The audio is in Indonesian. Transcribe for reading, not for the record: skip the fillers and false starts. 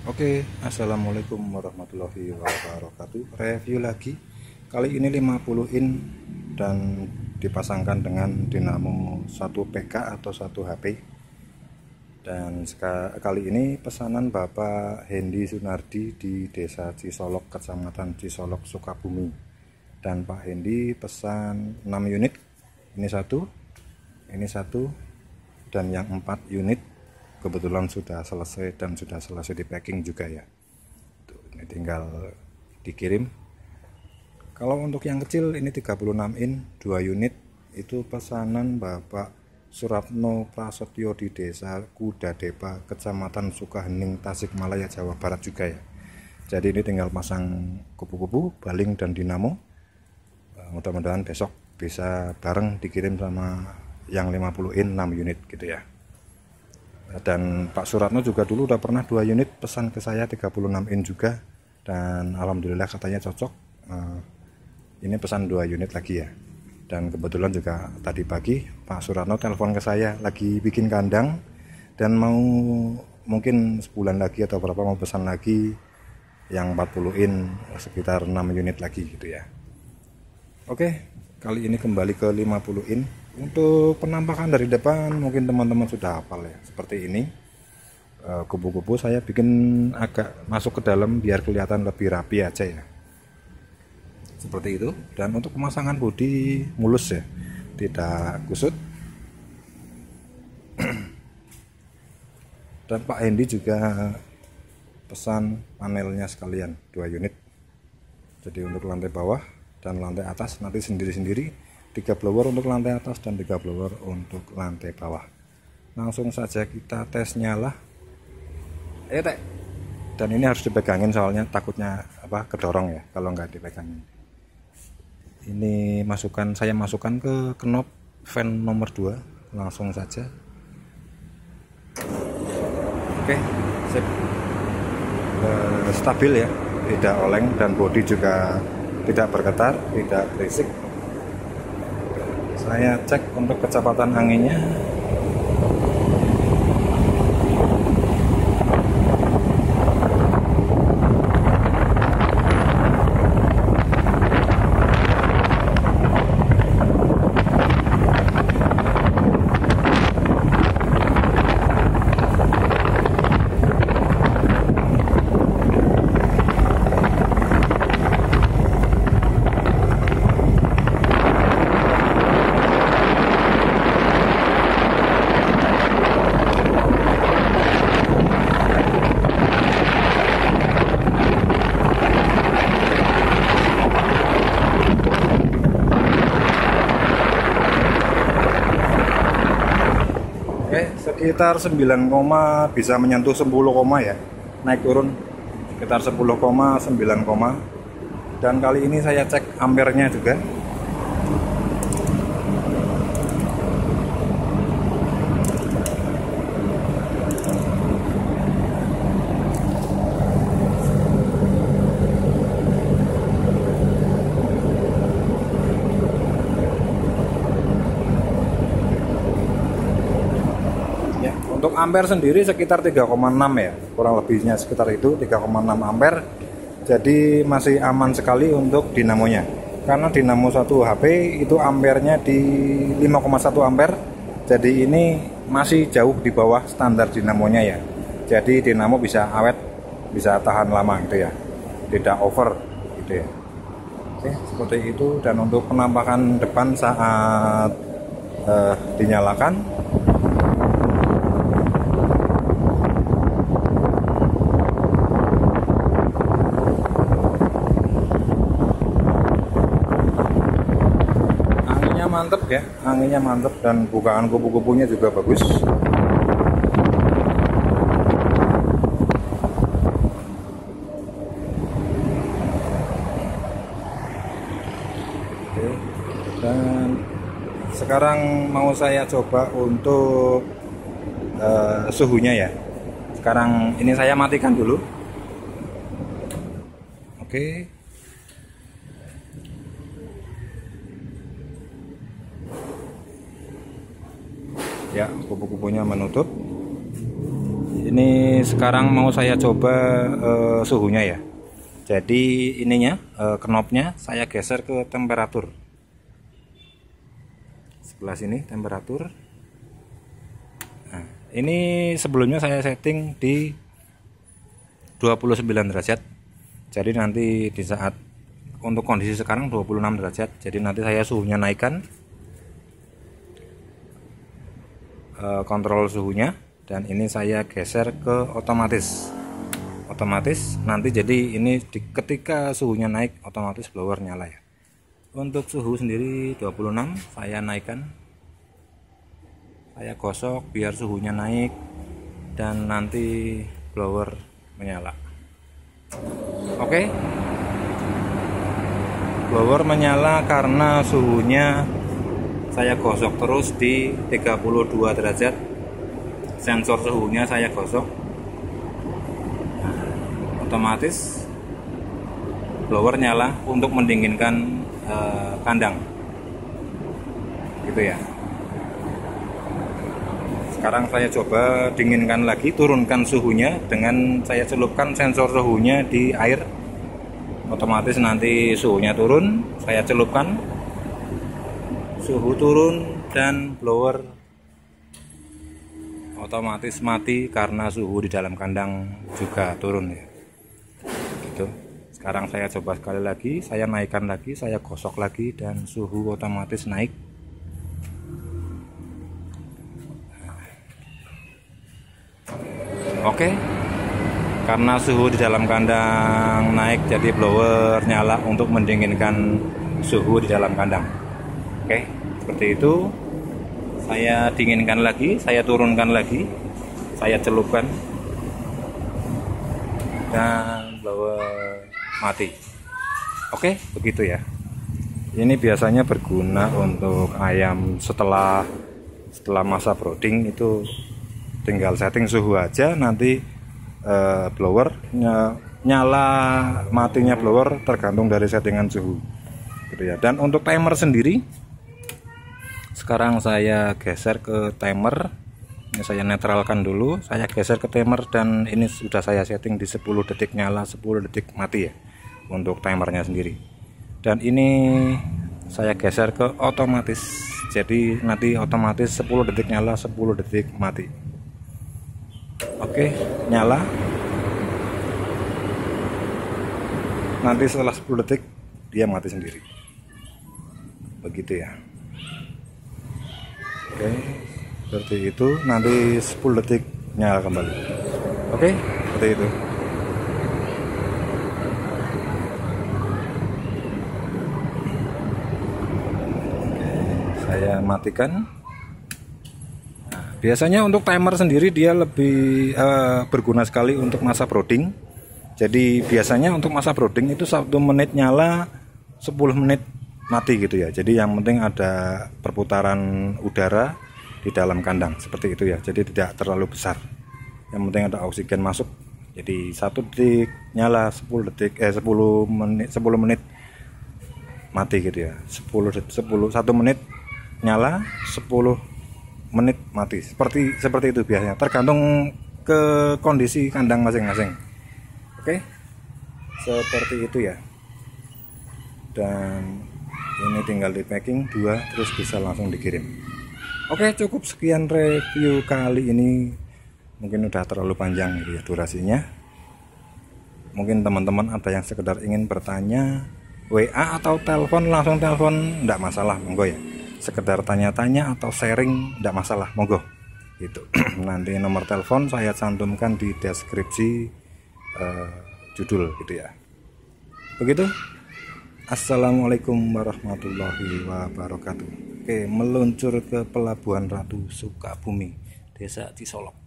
Oke, assalamualaikum warahmatullahi wabarakatuh. Review lagi. Kali ini 50 in dan dipasangkan dengan dinamo 1 PK atau 1 HP. Dan kali ini pesanan Bapak Hendy Sunardi di Desa Cisolok, Kecamatan Cisolok, Sukabumi. Dan Pak Hendy pesan 6 unit. Ini satu, dan yang 4 unit kebetulan sudah selesai dan sudah selesai di packing juga ya. Tuh, ini tinggal dikirim. Kalau untuk yang kecil ini 36 in 2 unit, itu pesanan Bapak Suratno Prasetyo di Desa Kudadepa, Kecamatan Sukahening, Tasikmalaya, Jawa Barat juga ya. Jadi ini tinggal pasang kupu-kupu, baling dan dinamo. Mudah-mudahan besok bisa bareng dikirim sama yang 50 in 6 unit gitu ya. Dan Pak Suratno juga dulu udah pernah 2 unit pesan ke saya 36 in juga, dan alhamdulillah katanya cocok. Ini pesan 2 unit lagi ya. Dan kebetulan juga tadi pagi Pak Suratno telepon ke saya lagi bikin kandang dan mau mungkin sebulan lagi atau berapa mau pesan lagi yang 40 in sekitar 6 unit lagi gitu ya. Oke, kali ini kembali ke 50 in. Untuk penampakan dari depan mungkin teman-teman sudah hafal ya, seperti ini. Kupu-kupu saya bikin agak masuk ke dalam biar kelihatan lebih rapi aja ya, seperti itu. Dan untuk pemasangan bodi mulus ya, tidak kusut. Dan Pak Hendy juga pesan panelnya sekalian 2 unit. Jadi untuk lantai bawah dan lantai atas nanti sendiri-sendiri, 3 blower untuk lantai atas dan 3 blower untuk lantai bawah. Langsung saja kita tes nyala. Teh. Dan ini harus dipegangin soalnya takutnya kedorong ya kalau nggak dipegangin. Ini saya masukkan ke knob fan nomor 2. Langsung saja. Oke, sip. Stabil ya, tidak oleng dan bodi juga tidak bergetar, tidak berisik. Saya cek untuk kecepatan anginnya. Sekitar 9, bisa menyentuh 10, ya, naik turun sekitar 10,9. Dan kali ini saya cek ampernya juga. Untuk ampere sendiri sekitar 3,6 ya, kurang lebihnya sekitar itu 3,6 ampere. Jadi masih aman sekali untuk dinamonya. Karena dinamo 1 HP itu ampernya di 5,1 ampere. Jadi ini masih jauh di bawah standar dinamonya ya. Jadi dinamo bisa awet, bisa tahan lama gitu ya. Tidak over gitu ya. Oke, seperti itu. Dan untuk penampakan depan saat dinyalakan, mantep ya, anginnya mantep dan bukaan kupu-kupunya juga bagus. Oke. Dan sekarang mau saya coba untuk suhunya ya. Sekarang ini saya matikan dulu. Oke. Ya, kupu-kupunya menutup. ini sekarang mau saya coba suhunya ya. Jadi ininya knopnya saya geser ke temperatur. Sebelah sini temperatur. Nah, ini sebelumnya saya setting di 29 derajat. Jadi nanti di saat untuk kondisi sekarang 26 derajat. Jadi nanti saya suhunya naikkan. Kontrol suhunya, dan ini saya geser ke otomatis nanti. Jadi ini ketika suhunya naik otomatis blower nyala ya. Untuk suhu sendiri 26 saya naikkan, saya gosok biar suhunya naik dan nanti blower menyala. Oke, blower menyala karena suhunya saya gosok terus di 32 derajat. Sensor suhunya saya gosok, otomatis blower nyala untuk mendinginkan kandang gitu ya. Sekarang saya coba dinginkan lagi, turunkan suhunya dengan saya celupkan sensor suhunya di air. Otomatis nanti suhunya turun, saya celupkan, suhu turun dan blower otomatis mati karena suhu di dalam kandang juga turun ya. Gitu. Sekarang saya coba sekali lagi, saya naikkan lagi, saya gosok lagi dan suhu otomatis naik. Oke. Karena suhu di dalam kandang naik, jadi blower nyala untuk mendinginkan suhu di dalam kandang. Oke, seperti itu. Saya dinginkan lagi, saya turunkan lagi, saya celupkan dan blower mati. Oke, begitu ya. Ini biasanya berguna untuk ayam setelah masa brooding, itu tinggal setting suhu aja, nanti blower nyala matinya blower tergantung dari settingan suhu gitu ya. Dan untuk timer sendiri, sekarang saya geser ke timer. Ini saya netralkan dulu, saya geser ke timer, dan ini sudah saya setting di 10 detik nyala, 10 detik mati ya untuk timernya sendiri. Dan ini saya geser ke otomatis, jadi nanti otomatis 10 detik nyala, 10 detik mati. Oke, nyala. Nanti setelah 10 detik dia mati sendiri. Begitu ya. Oke, seperti itu. Nanti 10 detik nyala kembali. Oke, seperti itu. Saya matikan. Nah, biasanya untuk timer sendiri dia lebih berguna sekali untuk masa brooding. Jadi biasanya untuk masa brooding itu 1 menit nyala, 10 menit mati gitu ya. Jadi yang penting ada perputaran udara di dalam kandang seperti itu ya. Jadi tidak terlalu besar. Yang penting ada oksigen masuk. Jadi 1 detik nyala, 10 detik 10 menit mati gitu ya. 1 menit nyala, 10 menit mati. Seperti itu biasanya. Tergantung ke kondisi kandang masing-masing. Oke. Seperti itu ya. Dan ini tinggal di packing 2, terus bisa langsung dikirim. Oke, cukup sekian review kali ini. Mungkin udah terlalu panjang gitu ya durasinya. Mungkin teman-teman ada yang sekedar ingin bertanya, WA atau telepon, langsung telepon, enggak masalah, monggo ya. Sekedar tanya-tanya atau sharing, enggak masalah, monggo. Gitu. Nanti nomor telepon saya cantumkan di deskripsi judul gitu ya. Begitu. Assalamualaikum warahmatullahi wabarakatuh. Oke, meluncur ke Pelabuhan Ratu Sukabumi, Desa Cisolok.